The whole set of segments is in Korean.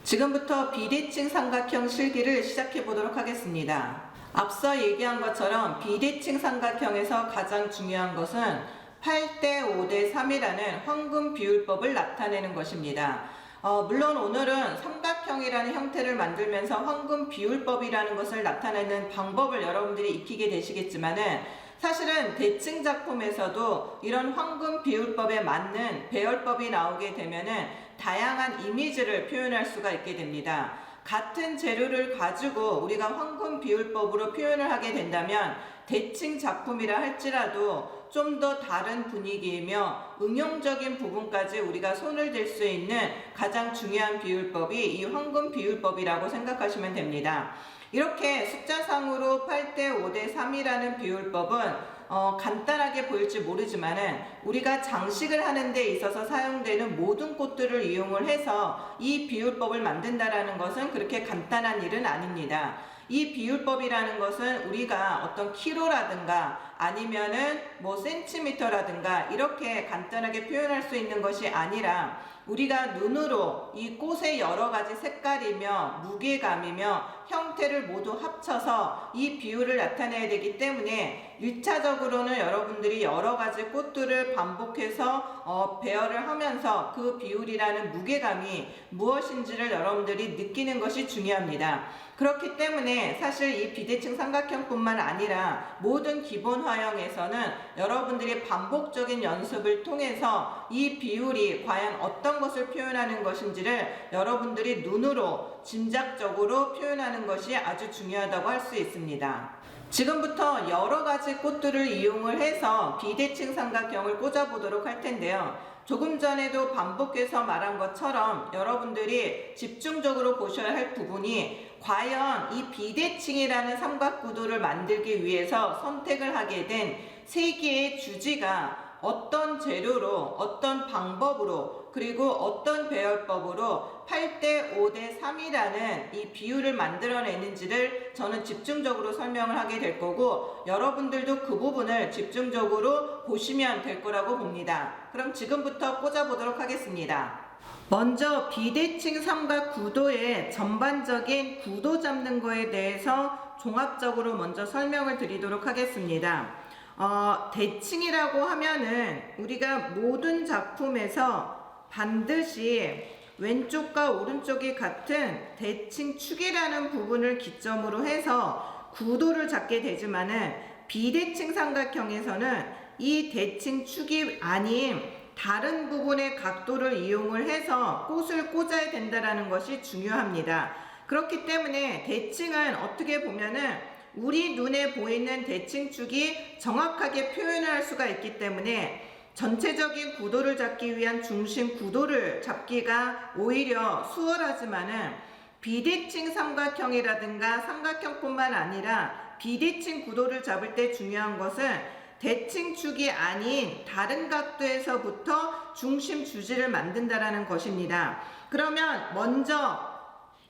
지금부터 비대칭 삼각형 실기를 시작해 보도록 하겠습니다. 앞서 얘기한 것처럼 비대칭 삼각형에서 가장 중요한 것은 8대 5대 3이라는 황금 비율법을 나타내는 것입니다. 물론 오늘은 삼각형이라는 형태를 만들면서 황금 비율법이라는 것을 나타내는 방법을 여러분들이 익히게 되시겠지만은 사실은 대칭 작품에서도 이런 황금 비율법에 맞는 배열법이 나오게 되면은 다양한 이미지를 표현할 수가 있게 됩니다. 같은 재료를 가지고 우리가 황금 비율법으로 표현을 하게 된다면 대칭 작품이라 할지라도 좀 더 다른 분위기이며 응용적인 부분까지 우리가 손을 댈 수 있는 가장 중요한 비율법이 이 황금 비율법이라고 생각하시면 됩니다. 이렇게 숫자상으로 8대 5대 3이라는 비율법은 간단하게 보일지 모르지만은 우리가 장식을 하는 데 있어서 사용되는 모든 꽃들을 이용을 해서 이 비율법을 만든다라는 것은 그렇게 간단한 일은 아닙니다. 이 비율법이라는 것은 우리가 어떤 키로라든가 아니면은 뭐 센티미터라든가 이렇게 간단하게 표현할 수 있는 것이 아니라 우리가 눈으로 이 꽃의 여러 가지 색깔이며 무게감이며 형태를 모두 합쳐서 이 비율을 나타내야 되기 때문에 1차적으로는 여러분들이 여러 가지 꽃들을 반복해서 배열을 하면서 그 비율이라는 무게감이 무엇인지를 여러분들이 느끼는 것이 중요합니다. 그렇기 때문에 사실 이 비대칭 삼각형뿐만 아니라 모든 기본 화형에서는 여러분들이 반복적인 연습을 통해서 이 비율이 과연 어떤 것을 표현하는 것인지를 여러분들이 눈으로 짐작적으로 표현하는 것이 아주 중요하다고 할 수 있습니다. 지금부터 여러 가지 꽃들을 이용을 해서 비대칭 삼각형을 꽂아보도록 할 텐데요. 조금 전에도 반복해서 말한 것처럼 여러분들이 집중적으로 보셔야 할 부분이 과연 이 비대칭이라는 삼각구도를 만들기 위해서 선택을 하게 된 세 개의 주지가 어떤 재료로, 어떤 방법으로, 그리고 어떤 배열법으로 8대 5대 3이라는 이 비율을 만들어내는지를 저는 집중적으로 설명을 하게 될 거고 여러분들도 그 부분을 집중적으로 보시면 될 거라고 봅니다. 그럼 지금부터 꽂아보도록 하겠습니다. 먼저 비대칭 삼각 구도의 전반적인 구도 잡는 거에 대해서 종합적으로 먼저 설명을 드리도록 하겠습니다. 대칭이라고 하면은 우리가 모든 작품에서 반드시 왼쪽과 오른쪽이 같은 대칭 축이라는 부분을 기점으로 해서 구도를 잡게 되지만은 비대칭 삼각형에서는 이 대칭 축이 아닌 다른 부분의 각도를 이용을 해서 꽃을 꽂아야 된다는 것이 중요합니다. 그렇기 때문에 대칭은 어떻게 보면은 우리 눈에 보이는 대칭축이 정확하게 표현할 수가 있기 때문에 전체적인 구도를 잡기 위한 중심 구도를 잡기가 오히려 수월하지만은 비대칭 삼각형이라든가 삼각형뿐만 아니라 비대칭 구도를 잡을 때 중요한 것은 대칭축이 아닌 다른 각도에서부터 중심 주지를 만든다라는 것입니다. 그러면 먼저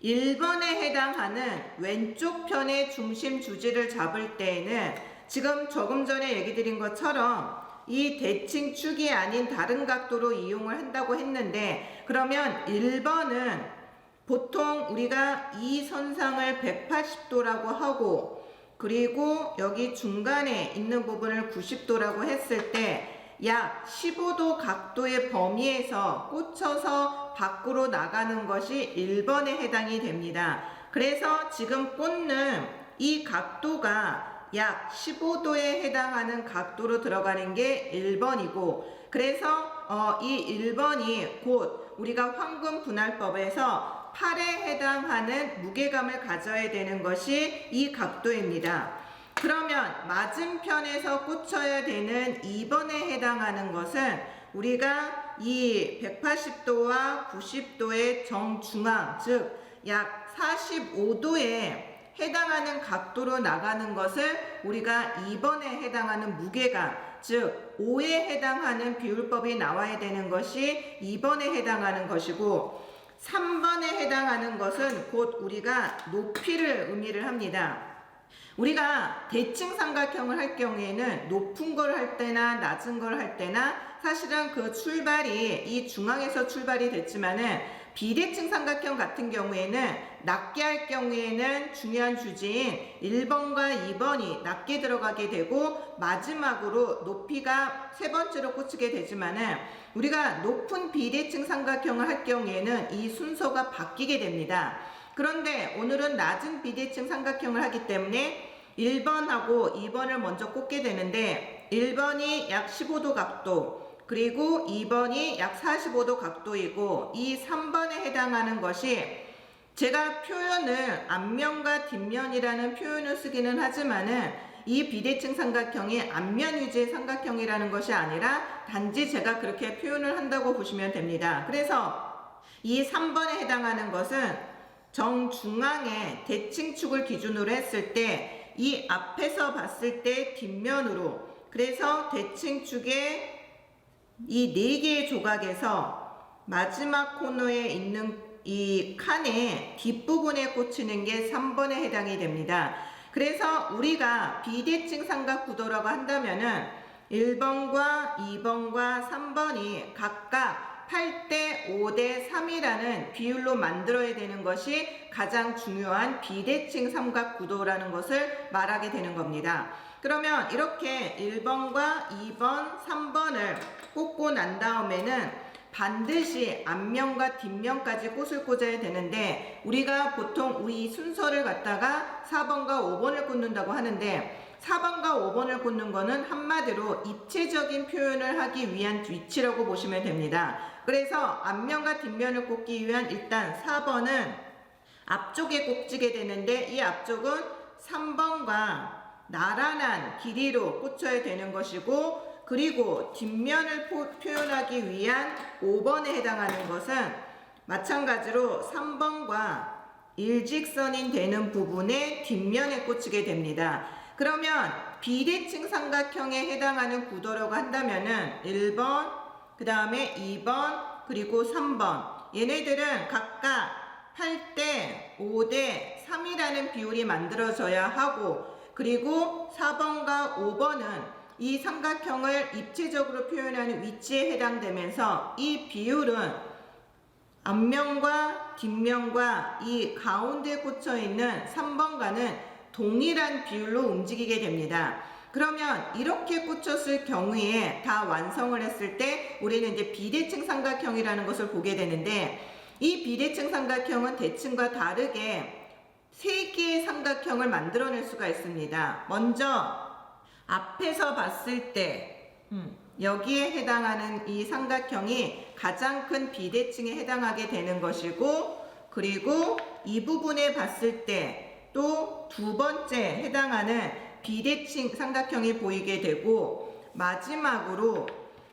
1번에 해당하는 왼쪽 편의 중심 주지를 잡을 때에는 지금 조금 전에 얘기 드린 것처럼 이 대칭축이 아닌 다른 각도로 이용을 한다고 했는데 그러면 1번은 보통 우리가 이 선상을 180도라고 하고 그리고 여기 중간에 있는 부분을 90도라고 했을 때 약 15도 각도의 범위에서 꽂혀서 밖으로 나가는 것이 1번에 해당이 됩니다. 그래서 지금 꽂는 이 각도가 약 15도에 해당하는 각도로 들어가는 게 1번이고 그래서 이 1번이 곧 우리가 황금 분할법에서 8에 해당하는 무게감을 가져야 되는 것이 이 각도입니다. 그러면 맞은편에서 꽂혀야 되는 2번에 해당하는 것은 우리가 이 180도와 90도의 정중앙, 즉 약 45도에 해당하는 각도로 나가는 것을 우리가 2번에 해당하는 무게감, 즉 5에 해당하는 비율법이 나와야 되는 것이 2번에 해당하는 것이고 3번에 해당하는 것은 곧 우리가 높이를 의미를 합니다. 우리가 대칭 삼각형을 할 경우에는 높은 걸 할 때나 낮은 걸 할 때나 사실은 그 출발이 이 중앙에서 출발이 됐지만은 비대칭 삼각형 같은 경우에는 낮게 할 경우에는 중요한 주제인 1번과 2번이 낮게 들어가게 되고 마지막으로 높이가 세 번째로 꽂히게 되지만은 우리가 높은 비대칭 삼각형을 할 경우에는 이 순서가 바뀌게 됩니다. 그런데 오늘은 낮은 비대칭 삼각형을 하기 때문에 1번하고 2번을 먼저 꽂게 되는데 1번이 약 15도 각도 그리고 2번이 약 45도 각도이고 이 3번에 해당하는 것이 제가 표현을 앞면과 뒷면이라는 표현을 쓰기는 하지만은 이 비대칭 삼각형이 앞면 위주의 삼각형이라는 것이 아니라 단지 제가 그렇게 표현을 한다고 보시면 됩니다. 그래서 이 3번에 해당하는 것은 정중앙의 대칭축을 기준으로 했을 때 이 앞에서 봤을 때 뒷면으로 그래서 대칭축의 이 4개의 조각에서 마지막 코너에 있는 이 칸의 뒷부분에 꽂히는 게 3번에 해당이 됩니다. 그래서 우리가 비대칭 삼각 구도라고 한다면은 1번과 2번과 3번이 각각 8대 5대 3이라는 비율로 만들어야 되는 것이 가장 중요한 비대칭 삼각 구도라는 것을 말하게 되는 겁니다. 그러면 이렇게 1번과 2번, 3번을 꽂고 난 다음에는 반드시 앞면과 뒷면까지 꽃을 꽂아야 되는데 우리가 보통 우리 순서를 갖다가 4번과 5번을 꽂는다고 하는데 4번과 5번을 꽂는 거는 한마디로 입체적인 표현을 하기 위한 위치라고 보시면 됩니다. 그래서 앞면과 뒷면을 꽂기 위한 일단 4번은 앞쪽에 꽂히게 되는데 이 앞쪽은 3번과 나란한 길이로 꽂혀야 되는 것이고 그리고 뒷면을 표현하기 위한 5번에 해당하는 것은 마찬가지로 3번과 일직선이 되는 부분에 뒷면에 꽂히게 됩니다. 그러면 비대칭 삼각형에 해당하는 구도라고 한다면은 1번, 그 다음에 2번, 그리고 3번 얘네들은 각각 8대 5대 3이라는 비율이 만들어져야 하고 그리고 4번과 5번은 이 삼각형을 입체적으로 표현하는 위치에 해당되면서 이 비율은 앞면과 뒷면과 이 가운데에 꽂혀 있는 3번과는 동일한 비율로 움직이게 됩니다. 그러면 이렇게 꽂혔을 경우에 다 완성을 했을 때 우리는 이제 비대칭 삼각형이라는 것을 보게 되는데 이 비대칭 삼각형은 대칭과 다르게 3개의 삼각형을 만들어낼 수가 있습니다. 먼저 앞에서 봤을 때 여기에 해당하는 이 삼각형이 가장 큰 비대칭에 해당하게 되는 것이고 그리고 이 부분에 봤을 때 또 두 번째 해당하는 비대칭 삼각형이 보이게 되고 마지막으로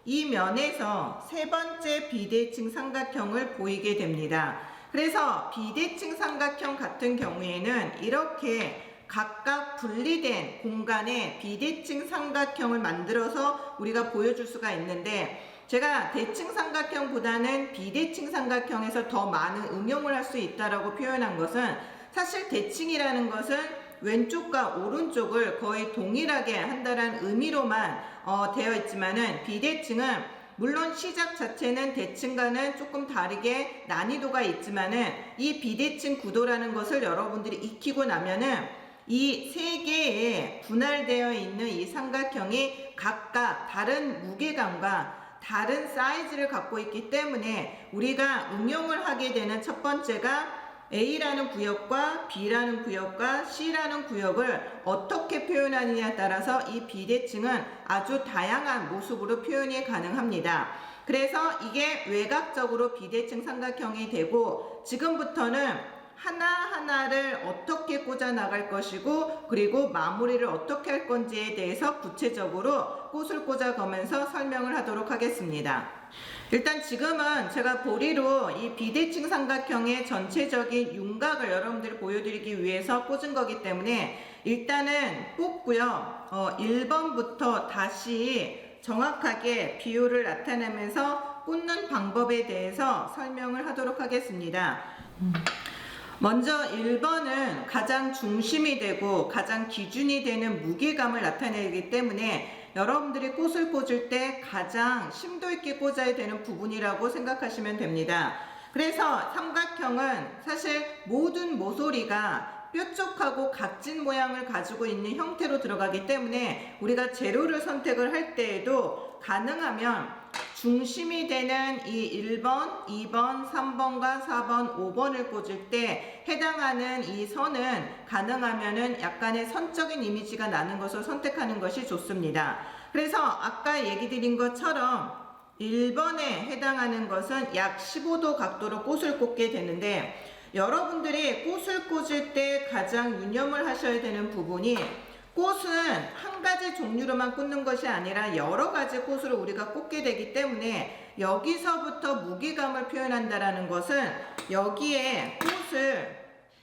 이 면에서 세 번째 비대칭 삼각형을 보이게 됩니다. 그래서 비대칭 삼각형 같은 경우에는 이렇게 각각 분리된 공간에 비대칭 삼각형을 만들어서 우리가 보여줄 수가 있는데 제가 대칭 삼각형보다는 비대칭 삼각형에서 더 많은 응용을 할 수 있다라고 표현한 것은 사실 대칭이라는 것은 왼쪽과 오른쪽을 거의 동일하게 한다는 의미로만 되어 있지만은 비대칭은 물론 시작 자체는 대칭과는 조금 다르게 난이도가 있지만은 이 비대칭 구도라는 것을 여러분들이 익히고 나면은 이 세 개의 분할되어 있는 이 삼각형이 각각 다른 무게감과 다른 사이즈를 갖고 있기 때문에 우리가 응용을 하게 되는 첫 번째가 A라는 구역과 B라는 구역과 C라는 구역을 어떻게 표현하느냐에 따라서 이 비대칭은 아주 다양한 모습으로 표현이 가능합니다. 그래서 이게 외곽적으로 비대칭 삼각형이 되고 지금부터는 하나하나를 어떻게 꽂아 나갈 것이고 그리고 마무리를 어떻게 할 건지에 대해서 구체적으로 꽃을 꽂아 가면서 설명을 하도록 하겠습니다. 일단 지금은 제가 보리로 이 비대칭 삼각형의 전체적인 윤곽을 여러분들이 보여드리기 위해서 꽂은 거기 때문에 일단은 꽂고요. 1번부터 다시 정확하게 비율을 나타내면서 꽂는 방법에 대해서 설명을 하도록 하겠습니다. 먼저 1번은 가장 중심이 되고 가장 기준이 되는 무게감을 나타내기 때문에 여러분들이 꽃을 꽂을 때 가장 심도 있게 꽂아야 되는 부분이라고 생각하시면 됩니다. 그래서 삼각형은 사실 모든 모서리가 뾰족하고 각진 모양을 가지고 있는 형태로 들어가기 때문에 우리가 재료를 선택을 할 때에도 가능하면 중심이 되는 이 1번, 2번, 3번과 4번, 5번을 꽂을 때 해당하는 이 선은 가능하면은 약간의 선적인 이미지가 나는 것을 선택하는 것이 좋습니다. 그래서 아까 얘기 드린 것처럼 1번에 해당하는 것은 약 15도 각도로 꽃을 꽂게 되는데, 여러분들이 꽃을 꽂을 때 가장 유념을 하셔야 되는 부분이, 꽃은 한 가지 종류로만 꽂는 것이 아니라 여러 가지 꽃으로 우리가 꽂게 되기 때문에 여기서부터 무게감을 표현한다라는 것은 여기에 꽃을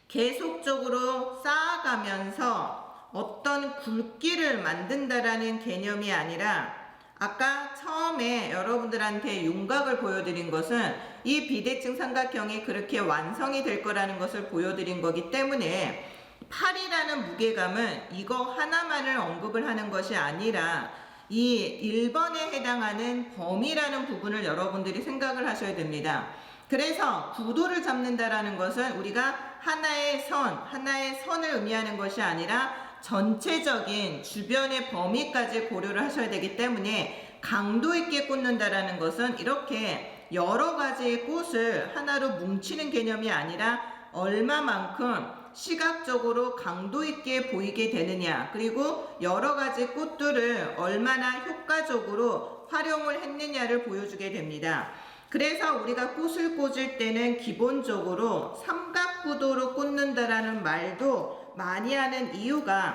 계속적으로 쌓아가면서 어떤 굵기를 만든다라는 개념이 아니라, 아까 처음에 여러분들한테 윤곽을 보여드린 것은 이 비대칭 삼각형이 그렇게 완성이 될 거라는 것을 보여드린 거기 때문에, 팔이라는 무게감은 이거 하나만을 언급을 하는 것이 아니라 이 1번에 해당하는 범위라는 부분을 여러분들이 생각을 하셔야 됩니다. 그래서 구도를 잡는다라는 것은 우리가 하나의 선을 의미하는 것이 아니라 전체적인 주변의 범위까지 고려를 하셔야 되기 때문에, 강도 있게 꽂는다라는 것은 이렇게 여러 가지의 꽃을 하나로 뭉치는 개념이 아니라 얼마만큼 시각적으로 강도 있게 보이게 되느냐, 그리고 여러 가지 꽃들을 얼마나 효과적으로 활용을 했느냐를 보여주게 됩니다. 그래서 우리가 꽃을 꽂을 때는 기본적으로 삼각구도로 꽂는다라는 말도 많이 하는 이유가,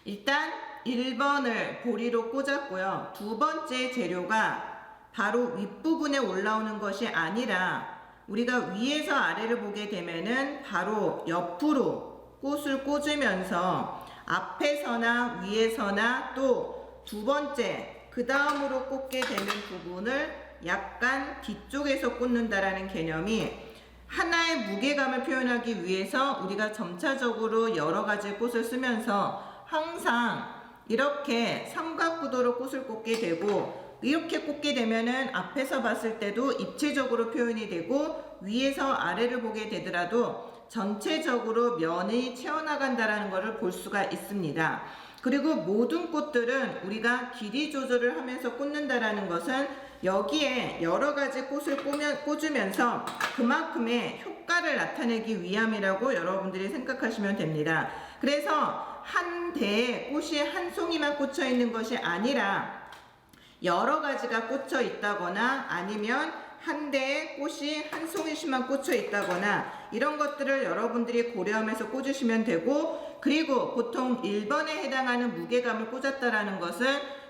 일단 1번을 보리로 꽂았고요. 두 번째 재료가 바로 윗부분에 올라오는 것이 아니라 우리가 위에서 아래를 보게 되면은 바로 옆으로 꽃을 꽂으면서 앞에서나 위에서나 또 두 번째 그 다음으로 꽂게 되는 부분을 약간 뒤쪽에서 꽂는다라는 개념이, 하나의 무게감을 표현하기 위해서 우리가 점차적으로 여러 가지 꽃을 쓰면서 항상 이렇게 삼각구도로 꽃을 꽂게 되고, 이렇게 꽂게 되면은 앞에서 봤을 때도 입체적으로 표현이 되고 위에서 아래를 보게 되더라도 전체적으로 면이 채워나간다라는 것을 볼 수가 있습니다. 그리고 모든 꽃들은 우리가 길이 조절을 하면서 꽂는다라는 것은 여기에 여러 가지 꽃을 꽂으면서 그만큼의 효과를 나타내기 위함이라고 여러분들이 생각하시면 됩니다. 그래서 한 대에 꽃이 한 송이만 꽂혀 있는 것이 아니라 여러 가지가 꽂혀 있다거나 아니면 한 대에 꽃이 한 송이씩만 꽂혀 있다거나 이런 것들을 여러분들이 고려하면서 꽂으시면 되고, 그리고 보통 1번에 해당하는 무게감을 꽂았다라는 것은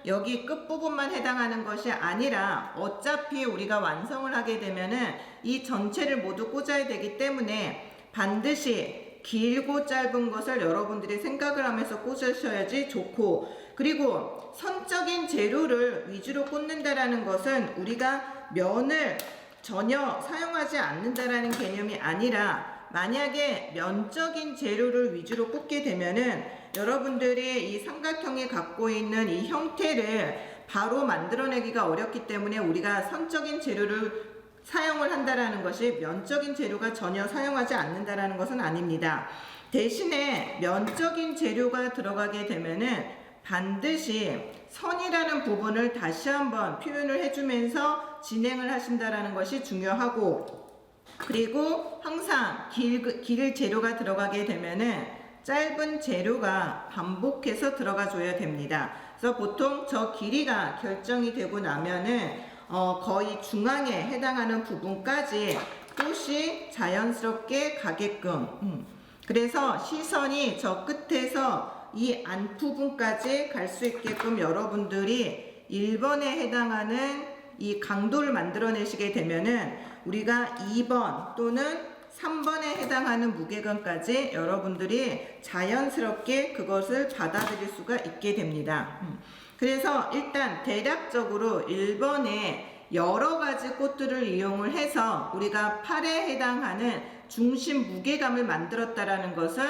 여기 끝부분만 해당하는 것이 아니라 어차피 우리가 완성을 하게 되면은 이 전체를 모두 꽂아야 되기 때문에 반드시 길고 짧은 것을 여러분들이 생각을 하면서 꽂으셔야지 좋고, 그리고 선적인 재료를 위주로 꽂는다라는 것은 우리가 면을 전혀 사용하지 않는다라는 개념이 아니라, 만약에 면적인 재료를 위주로 꽂게 되면은 여러분들이 이 삼각형이 갖고 있는 이 형태를 바로 만들어내기가 어렵기 때문에 우리가 선적인 재료를 사용을 한다라는 것이 면적인 재료가 전혀 사용하지 않는다라는 것은 아닙니다. 대신에 면적인 재료가 들어가게 되면은 반드시 선이라는 부분을 다시 한번 표현을 해주면서 진행을 하신다라는 것이 중요하고, 그리고 항상 길 재료가 들어가게 되면은 짧은 재료가 반복해서 들어가 줘야 됩니다. 그래서 보통 저 길이가 결정이 되고 나면은 거의 중앙에 해당하는 부분까지 꽃이 자연스럽게 가게끔, 그래서 시선이 저 끝에서 이 안부분까지 갈 수 있게끔 여러분들이 1번에 해당하는 이 강도를 만들어내시게 되면은 우리가 2번 또는 3번에 해당하는 무게감까지 여러분들이 자연스럽게 그것을 받아들일 수가 있게 됩니다. 그래서 일단 대략적으로 1번에 여러 가지 꽃들을 이용을 해서 우리가 팔에 해당하는 중심 무게감을 만들었다라는 것은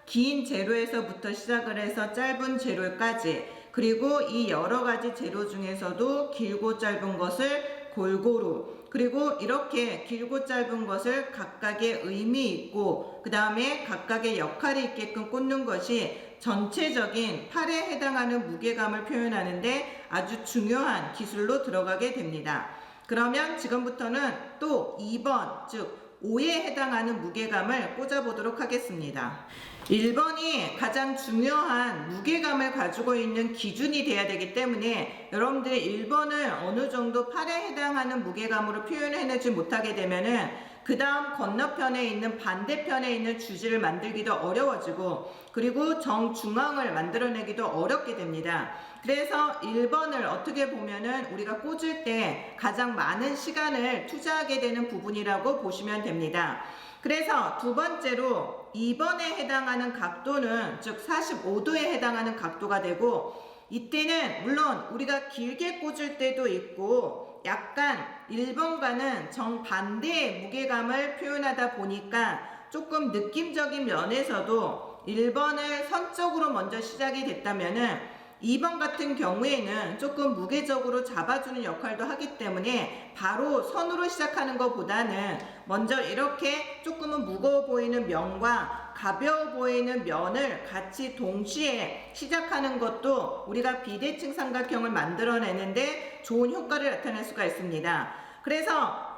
긴 재료에서부터 시작을 해서 짧은 재료까지, 그리고 이 여러 가지 재료 중에서도 길고 짧은 것을 골고루, 그리고 이렇게 길고 짧은 것을 각각의 의미 있고 그 다음에 각각의 역할이 있게끔 꽂는 것이 전체적인 팔에 해당하는 무게감을 표현하는데 아주 중요한 기술로 들어가게 됩니다. 그러면 지금부터는 또 2번, 즉 5에 해당하는 무게감을 꽂아보도록 하겠습니다. 1번이 가장 중요한 무게감을 가지고 있는 기준이 돼야 되기 때문에 여러분들이 1번을 어느 정도 팔에 해당하는 무게감으로 표현해내지 못하게 되면은 그 다음 건너편에 있는 반대편에 있는 주지를 만들기도 어려워지고 그리고 정중앙을 만들어내기도 어렵게 됩니다. 그래서 1번을 어떻게 보면은 우리가 꽂을 때 가장 많은 시간을 투자하게 되는 부분이라고 보시면 됩니다. 그래서 두 번째로 2번에 해당하는 각도는 즉 45도에 해당하는 각도가 되고 이때는 물론 우리가 길게 꽂을 때도 있고 약간 1번과는 정반대의 무게감을 표현하다 보니까 조금 느낌적인 면에서도 1번을 선적으로 먼저 시작이 됐다면은 2번 같은 경우에는 조금 무게적으로 잡아주는 역할도 하기 때문에 바로 선으로 시작하는 것보다는 먼저 이렇게 조금은 무거워 보이는 면과 가벼워 보이는 면을 같이 동시에 시작하는 것도 우리가 비대칭 삼각형을 만들어내는데 좋은 효과를 나타낼 수가 있습니다. 그래서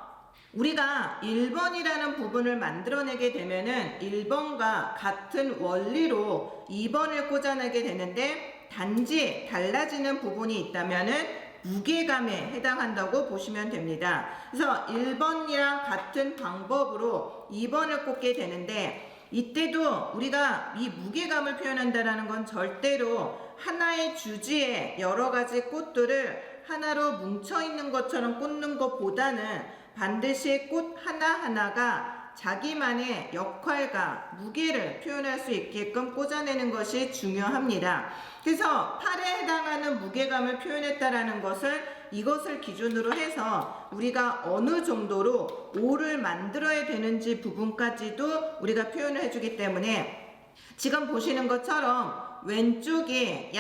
우리가 1번이라는 부분을 만들어내게 되면은 1번과 같은 원리로 2번을 꽂아내게 되는데 단지 달라지는 부분이 있다면은 무게감에 해당한다고 보시면 됩니다. 그래서 1번이랑 같은 방법으로 2번을 꽂게 되는데 이때도 우리가 이 무게감을 표현한다는 건 절대로 하나의 주지에 여러 가지 꽃들을 하나로 뭉쳐있는 것처럼 꽂는 것보다는 반드시 꽃 하나하나가 자기만의 역할과 무게를 표현할 수 있게끔 꽂아내는 것이 중요합니다. 그래서 팔에 해당하는 무게감을 표현했다라는 것은 이것을 기준으로 해서 우리가 어느 정도로 5를 만들어야 되는지 부분까지도 우리가 표현을 해주기 때문에 지금 보시는 것처럼 왼쪽이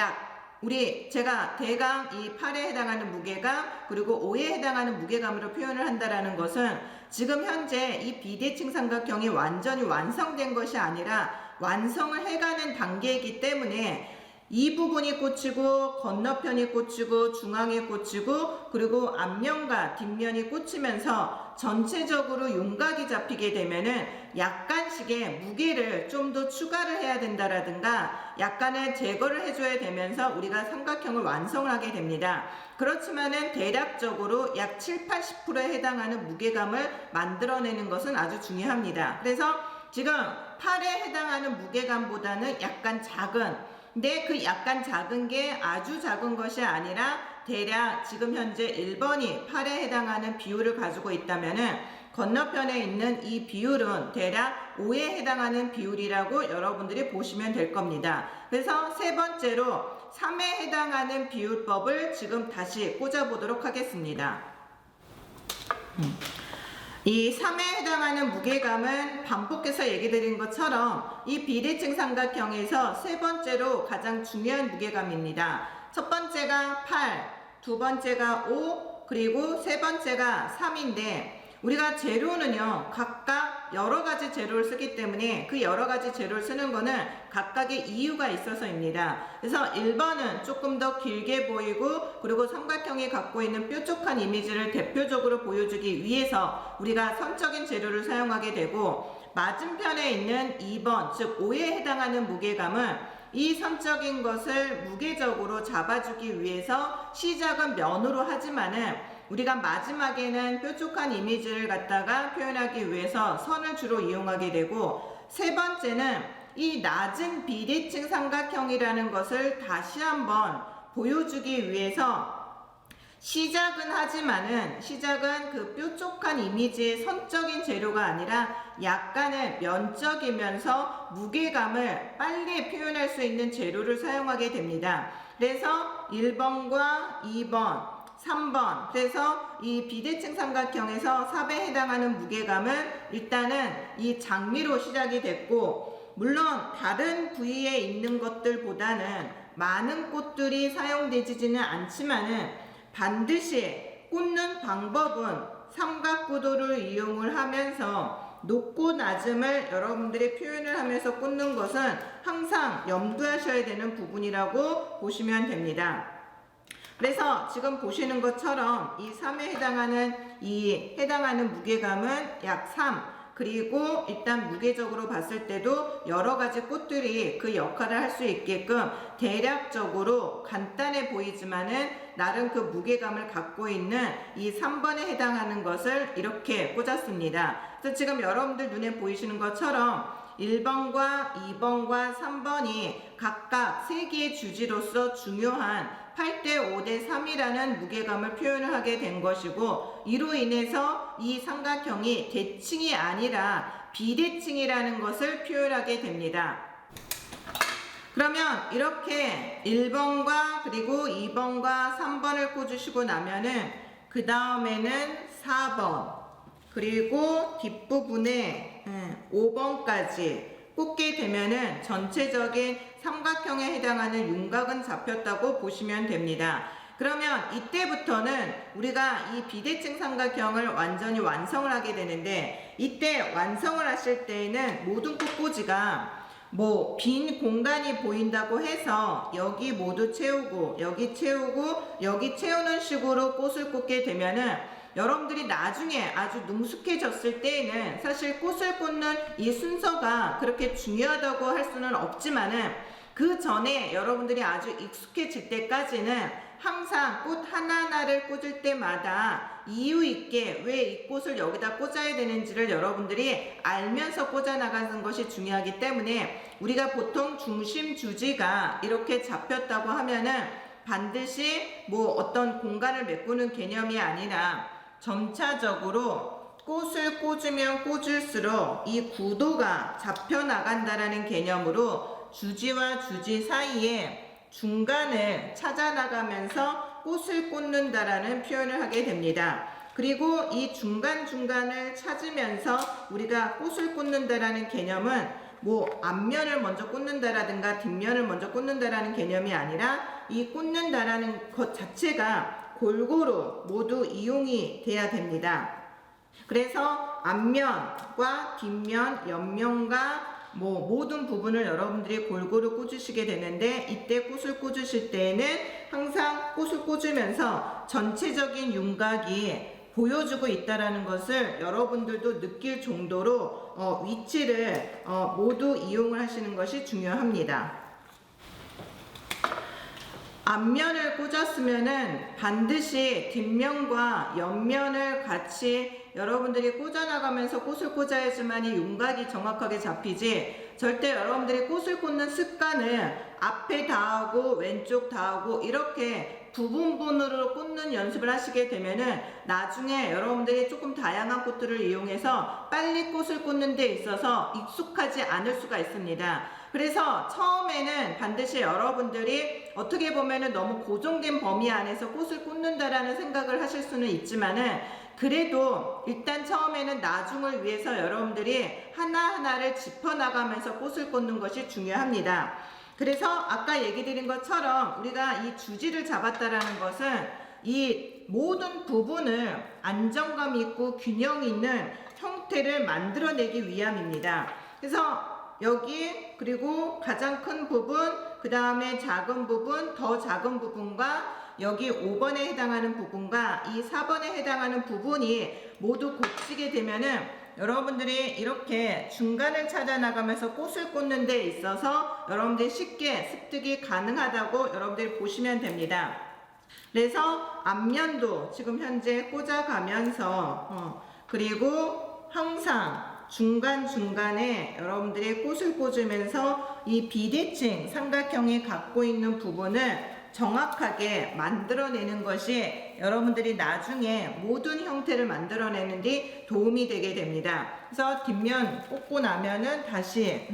제가 대강 이 팔에 해당하는 무게감 그리고 5에 해당하는 무게감으로 표현을 한다라는 것은 지금 현재 이 비대칭 삼각형이 완전히 완성된 것이 아니라 완성을 해가는 단계이기 때문에 이 부분이 꽂히고 건너편이 꽂히고 중앙에 꽂히고 그리고 앞면과 뒷면이 꽂히면서 전체적으로 윤곽이 잡히게 되면은 약간씩의 무게를 좀 더 추가를 해야 된다라든가 약간의 제거를 해줘야 되면서 우리가 삼각형을 완성을 하게 됩니다. 그렇지만은 대략적으로 약 7~80%에 해당하는 무게감을 만들어내는 것은 아주 중요합니다. 그래서 지금 팔에 해당하는 무게감보다는 약간 작은 근데 그 약간 작은 게 아주 작은 것이 아니라 대략 지금 현재 1번이 팔에 해당하는 비율을 가지고 있다면은 건너편에 있는 이 비율은 대략 5에 해당하는 비율이라고 여러분들이 보시면 될 겁니다. 그래서 세 번째로 3에 해당하는 비율법을 지금 다시 꽂아보도록 하겠습니다. 이 3에 해당하는 무게감은 반복해서 얘기 드린 것처럼 이 비대칭 삼각형에서 세 번째로 가장 중요한 무게감입니다. 첫 번째가 8, 두 번째가 5, 그리고 세 번째가 3인데 우리가 재료는요 각각 여러 가지 재료를 쓰기 때문에 그 여러 가지 재료를 쓰는 거는 각각의 이유가 있어서입니다. 그래서 1번은 조금 더 길게 보이고 그리고 삼각형이 갖고 있는 뾰족한 이미지를 대표적으로 보여주기 위해서 우리가 선적인 재료를 사용하게 되고 맞은편에 있는 2번 즉 5에 해당하는 무게감은 이 선적인 것을 무게적으로 잡아주기 위해서 시작은 면으로 하지만은 우리가 마지막에는 뾰족한 이미지를 갖다가 표현하기 위해서 선을 주로 이용하게 되고 세 번째는 이 낮은 비대칭 삼각형이라는 것을 다시 한번 보여주기 위해서 시작은 하지만은 시작은 그 뾰족한 이미지의 선적인 재료가 아니라 약간의 면적이면서 무게감을 빨리 표현할 수 있는 재료를 사용하게 됩니다. 그래서 1번과 2번 3번 그래서 이 비대칭 삼각형에서 4에 해당하는 무게감은 일단은 이 장미로 시작이 됐고 물론 다른 부위에 있는 것들보다는 많은 꽃들이 사용되지는 않지만은 반드시 꽂는 방법은 삼각구도를 이용을 하면서 높고 낮음을 여러분들이 표현을 하면서 꽂는 것은 항상 염두하셔야 되는 부분이라고 보시면 됩니다. 그래서 지금 보시는 것처럼 이 3에 해당하는 무게감은 약 3, 그리고 일단 무게적으로 봤을 때도 여러 가지 꽃들이 그 역할을 할 수 있게끔 대략적으로 간단해 보이지만은 나름 그 무게감을 갖고 있는 이 3번에 해당하는 것을 이렇게 꽂았습니다. 그래서 지금 여러분들 눈에 보이시는 것처럼 1번과 2번과 3번이 각각 3개의 주지로서 중요한 8대 5대 3이라는 무게감을 표현을 하게 된 것이고, 이로 인해서 이 삼각형이 대칭이 아니라 비대칭이라는 것을 표현하게 됩니다. 그러면 이렇게 1번과 그리고 2번과 3번을 꽂으시고 나면은 그 다음에는 4번 그리고 뒷부분에 5번까지 꽂게 되면은 전체적인 삼각형에 해당하는 윤곽은 잡혔다고 보시면 됩니다. 그러면 이때부터는 우리가 이 비대칭 삼각형을 완전히 완성을 하게 되는데, 이때 완성을 하실 때에는 모든 꽃꽂이가 빈 공간이 보인다고 해서 여기 모두 채우고 여기 채우고 여기 채우는 식으로 꽃을 꽂게 되면은 여러분들이 나중에 아주 능숙해졌을 때에는 사실 꽃을 꽂는 이 순서가 그렇게 중요하다고 할 수는 없지만은 그 전에 여러분들이 아주 익숙해질 때까지는 항상 꽃 하나하나를 꽂을 때마다 이유 있게 왜 이 꽃을 여기다 꽂아야 되는지를 여러분들이 알면서 꽂아 나가는 것이 중요하기 때문에, 우리가 보통 중심 주지가 이렇게 잡혔다고 하면은 반드시 어떤 공간을 메꾸는 개념이 아니라 점차적으로 꽃을 꽂으면 꽂을수록 이 구도가 잡혀 나간다라는 개념으로 주지와 주지 사이에 중간을 찾아 나가면서 꽃을 꽂는다라는 표현을 하게 됩니다. 그리고 이 중간중간을 찾으면서 우리가 꽃을 꽂는다라는 개념은 앞면을 먼저 꽂는다라든가 뒷면을 먼저 꽂는다라는 개념이 아니라 이 꽂는다라는 것 자체가 골고루 모두 이용이 돼야 됩니다. 그래서 앞면과 뒷면, 옆면과 모든 부분을 여러분들이 골고루 꽂으시게 되는데, 이때 꽃을 꽂으실 때에는 항상 꽃을 꽂으면서 전체적인 윤곽이 보여주고 있다는 것을 여러분들도 느낄 정도로 위치를 모두 이용을 하시는 것이 중요합니다. 앞면을 꽂았으면은 반드시 뒷면과 옆면을 같이 여러분들이 꽂아나가면서 꽃을 꽂아야지만이 윤곽이 정확하게 잡히지, 절대 여러분들이 꽃을 꽂는 습관을 앞에 다 하고 왼쪽 다 하고 이렇게 부분으로 꽂는 연습을 하시게 되면은 나중에 여러분들이 조금 다양한 꽃들을 이용해서 빨리 꽃을 꽂는 데 있어서 익숙하지 않을 수가 있습니다. 그래서 처음에는 반드시 여러분들이 어떻게 보면은 너무 고정된 범위 안에서 꽃을 꽂는다라는 생각을 하실 수는 있지만은, 그래도 일단 처음에는 나중을 위해서 여러분들이 하나하나를 짚어나가면서 꽃을 꽂는 것이 중요합니다. 그래서 아까 얘기 드린 것처럼 우리가 이 주지를 잡았다라는 것은 이 모든 부분을 안정감 있고 균형 있는 형태를 만들어내기 위함입니다. 그래서 여기 그리고 가장 큰 부분, 그 다음에 작은 부분, 더 작은 부분과 여기 5번에 해당하는 부분과 이 4번에 해당하는 부분이 모두 곱치게 되면은 여러분들이 이렇게 중간을 찾아 나가면서 꽃을 꽂는 데 있어서 여러분들이 쉽게 습득이 가능하다고 여러분들이 보시면 됩니다. 그래서 앞면도 지금 현재 꽂아가면서 그리고 항상 중간중간에 여러분들이 꽃을 꽂으면서 이 비대칭 삼각형이 갖고 있는 부분을 정확하게 만들어내는 것이 여러분들이 나중에 모든 형태를 만들어내는 데 도움이 되게 됩니다. 그래서 뒷면 꽂고 나면은 다시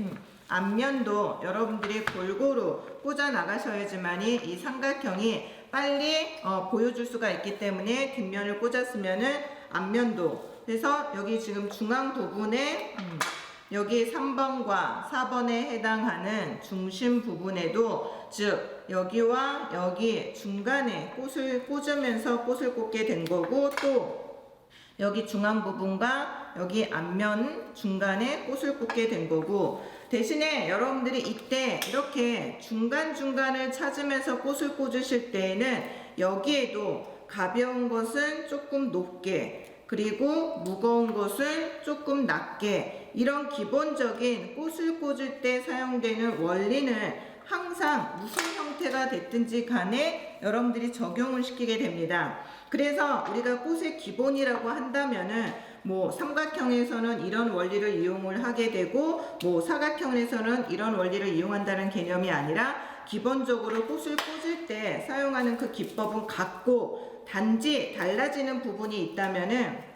앞면도 여러분들이 골고루 꽂아 나가셔야지만이 이 삼각형이 빨리 보여줄 수가 있기 때문에 뒷면을 꽂았으면은 앞면도, 그래서 여기 지금 중앙 부분에 여기 3번과 4번에 해당하는 중심 부분에도, 즉 여기와 여기 중간에 꽃을 꽂으면서 꽃을 꽂게 된 거고, 또 여기 중앙 부분과 여기 앞면 중간에 꽃을 꽂게 된 거고, 대신에 여러분들이 이때 이렇게 중간중간을 찾으면서 꽃을 꽂으실 때에는 여기에도 가벼운 것은 조금 높게, 그리고 무거운 것은 조금 낮게, 이런 기본적인 꽃을 꽂을 때 사용되는 원리는 항상 무슨 형태가 됐든지 간에 여러분들이 적용을 시키게 됩니다. 그래서 우리가 꽃의 기본이라고 한다면은 뭐 삼각형에서는 이런 원리를 이용을 하게 되고, 뭐 사각형에서는 이런 원리를 이용한다는 개념이 아니라 기본적으로 꽃을 꽂을 때 사용하는 그 기법은 같고, 단지 달라지는 부분이 있다면은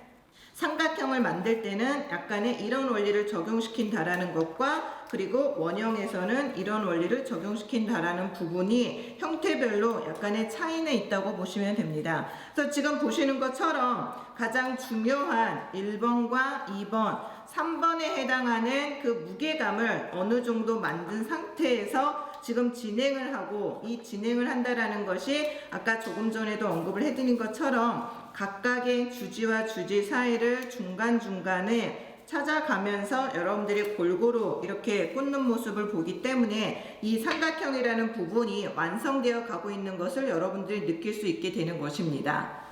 삼각형을 만들 때는 약간의 이런 원리를 적용시킨다라는 것과, 그리고 원형에서는 이런 원리를 적용시킨다라는 부분이 형태별로 약간의 차이는 있다고 보시면 됩니다. 그래서 지금 보시는 것처럼 가장 중요한 1번과 2번, 3번에 해당하는 그 무게감을 어느 정도 만든 상태에서 지금 진행을 하고, 이 진행을 한다라는 것이 아까 조금 전에도 언급을 해드린 것처럼 각각의 주지와 주지 사이를 중간중간에 찾아가면서 여러분들이 골고루 이렇게 꽂는 모습을 보기 때문에 이 삼각형이라는 부분이 완성되어 가고 있는 것을 여러분들이 느낄 수 있게 되는 것입니다.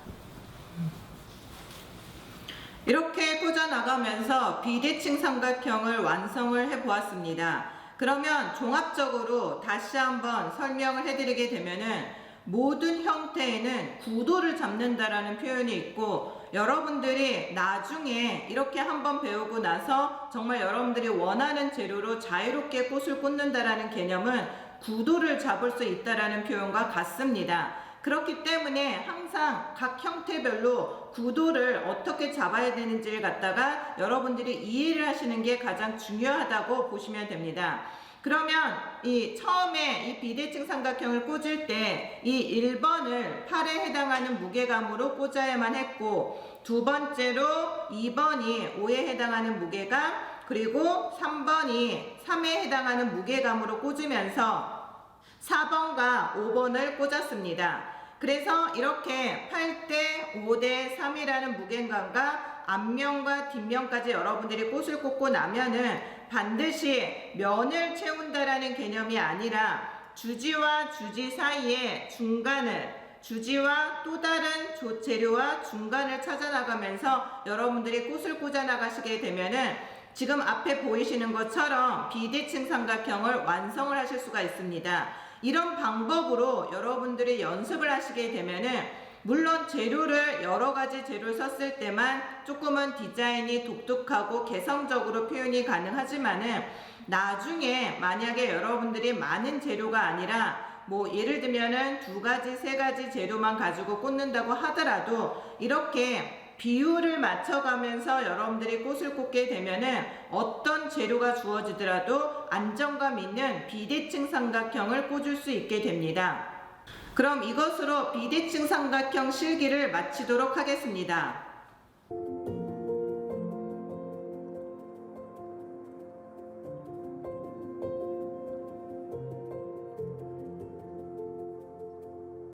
이렇게 꽂아 나가면서 비대칭 삼각형을 완성을 해 보았습니다. 그러면 종합적으로 다시 한번 설명을 해드리게 되면은, 모든 형태에는 구도를 잡는다라는 표현이 있고, 여러분들이 나중에 이렇게 한번 배우고 나서 정말 여러분들이 원하는 재료로 자유롭게 꽃을 꽂는다라는 개념은 구도를 잡을 수 있다라는 표현과 같습니다. 그렇기 때문에 항상 각 형태별로 구도를 어떻게 잡아야 되는지를 갖다가 여러분들이 이해를 하시는 게 가장 중요하다고 보시면 됩니다. 그러면 이 처음에 이 비대칭 삼각형을 꽂을 때 이 1번을 8에 해당하는 무게감으로 꽂아야만 했고, 두 번째로 2번이 5에 해당하는 무게감, 그리고 3번이 3에 해당하는 무게감으로 꽂으면서 4번과 5번을 꽂았습니다. 그래서 이렇게 8대 5대 3이라는 무게감과 앞면과 뒷면까지 여러분들이 꽃을 꽂고 나면은 반드시 면을 채운다라는 개념이 아니라 주지와 주지 사이에 중간을, 주지와 또 다른 재료와 중간을 찾아 나가면서 여러분들이 꽃을 꽂아 나가시게 되면은 지금 앞에 보이시는 것처럼 비대칭 삼각형을 완성을 하실 수가 있습니다. 이런 방법으로 여러분들이 연습을 하시게 되면은, 물론 재료를 여러 가지 재료를 썼을 때만 조금은 디자인이 독특하고 개성적으로 표현이 가능하지만은, 나중에 만약에 여러분들이 많은 재료가 아니라 뭐 예를 들면은 2가지, 3가지 재료만 가지고 꽂는다고 하더라도 이렇게 비율을 맞춰가면서 여러분들이 꽃을 꽂게 되면은 어떤 재료가 주어지더라도 안정감 있는 비대칭 삼각형을 꽂을 수 있게 됩니다. 그럼 이것으로 비대칭 삼각형 실기를 마치도록 하겠습니다.